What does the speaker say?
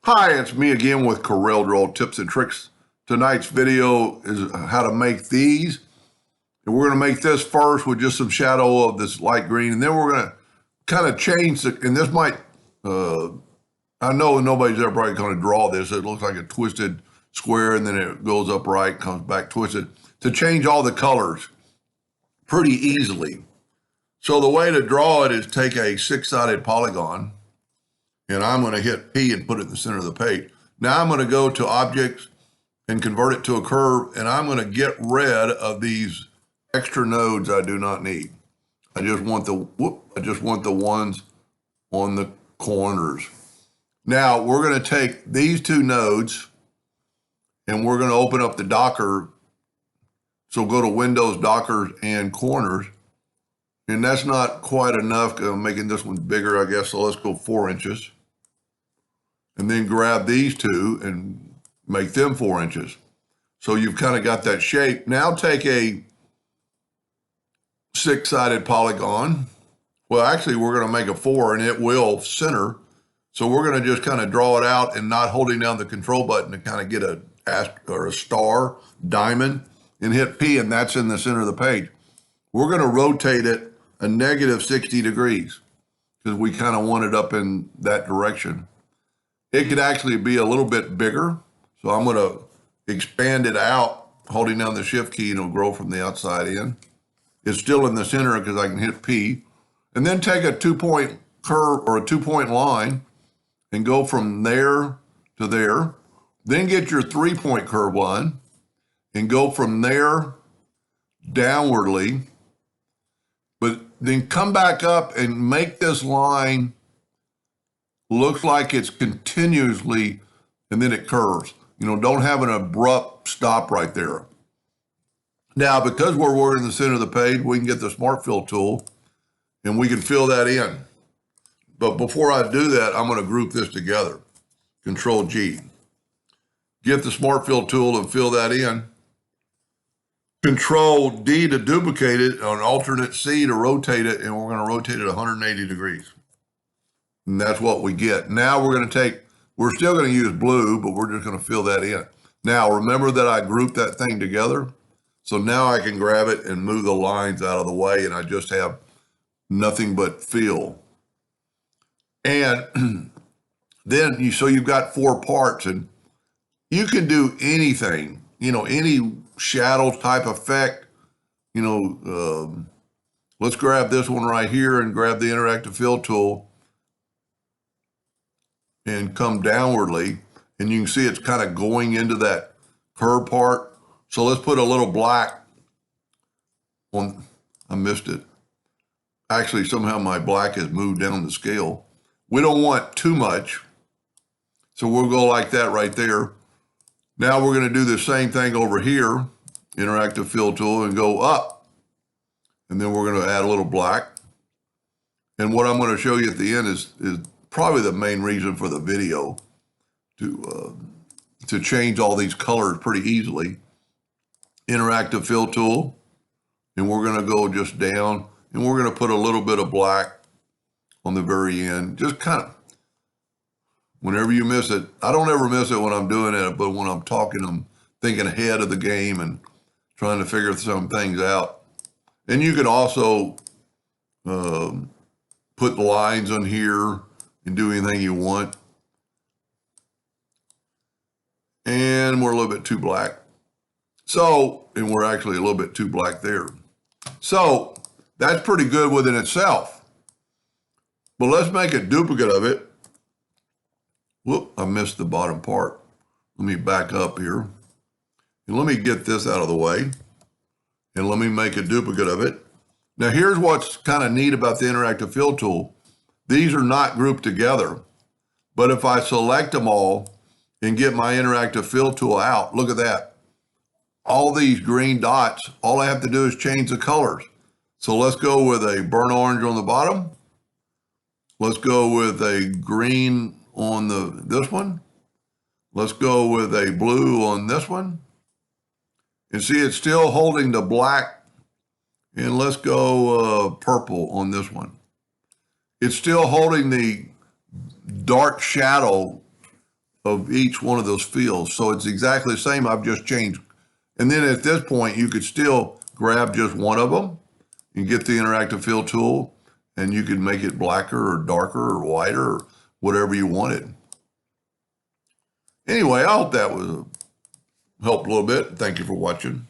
Hi, it's me again with CorelDraw tips and tricks. Tonight's video is how to make these. And we're going to make this first with just some shadow of this light green. And then we're going to kind of change the, and this might, I know nobody's ever probably going to draw this. It looks like a twisted square and then it goes upright, comes back twisted. To change all the colors pretty easily. So the way to draw it is take a six-sided polygon. And I'm going to hit P and put it in the center of the page. Now I'm going to go to Objects and convert it to a curve, and I'm going to get rid of these extra nodes I do not need. I just want the ones on the corners. Now we're going to take these two nodes and we're going to open up the Docker. So go to Windows, Dockers, and Corners. And that's not quite enough. I'm making this one bigger, I guess. So let's go 4 inches. And then grab these two and make them 4 inches. So you've kind of got that shape. Now take a six-sided polygon. Well, actually, we're going to make a 4 and it will center. So we're going to just kind of draw it out and not holding down the control button to kind of get a star, diamond, and hit P, and that's in the center of the page. We're going to rotate it a negative 60 degrees because we kind of want it up in that direction. It could actually be a little bit bigger. So I'm going to expand it out, holding down the shift key, and it'll grow from the outside in. It's still in the center because I can hit P. And then take a 2-point curve or a 2-point line and go from there to there. Then get your 3-point curve line and go from there downwardly. But then come back up and make this line look like it's continuously, and then it curves. You know, don't have an abrupt stop right there. Now, because we're in the center of the page, we can get the Smart Fill tool and we can fill that in. But before I do that, I'm going to group this together. Control G. Get the Smart Fill tool and fill that in. Control D to duplicate it, on alternate C to rotate it, and we're going to rotate it 180 degrees. And that's what we get. Now we're still going to use blue, but we're just going to fill that in. Now, remember that I grouped that thing together? So now I can grab it and move the lines out of the way, and I just have nothing but fill. And then, so you've got 4 parts, and you can do anything, you know, any shadow type effect, you know. Let's grab this one right here and grab the interactive fill tool and come downwardly, and you can see it's kind of going into that curve part. So let's put a little black on. I missed it. Actually, somehow my black has moved down the scale. We don't want too much, so we'll go like that right there. Now we're going to do the same thing over here, interactive fill tool, and go up. And then we're going to add a little black. And what I'm going to show you at the end is probably the main reason for the video, to change all these colors pretty easily. Interactive fill tool, and we're going to go just down, and we're going to put a little bit of black on the very end. Just kind of, whenever you miss it, I don't ever miss it when I'm doing it, but when I'm talking, I'm thinking ahead of the game and trying to figure some things out. And you can also put lines on here and do anything you want. And we're a little bit too black. So, and we're actually a little bit too black there. So that's pretty good within itself. But let's make a duplicate of it. Whoop, I missed the bottom part. Let me back up here. And let me get this out of the way. And let me make a duplicate of it. Now here's what's kind of neat about the interactive fill tool. These are not grouped together, but if I select them all and get my interactive fill tool out, look at that. All these green dots, all I have to do is change the colors. So let's go with a burnt orange on the bottom. Let's go with a green on this one. Let's go with a blue on this one. And see, it's still holding the black. And let's go purple on this one. It's still holding the dark shadow of each one of those fields. So it's exactly the same. I've just changed. And then at this point, you could still grab just one of them and get the interactive fill tool, and you could make it blacker or darker or whiter or whatever you wanted. Anyway, I hope that was helped a little bit. Thank you for watching.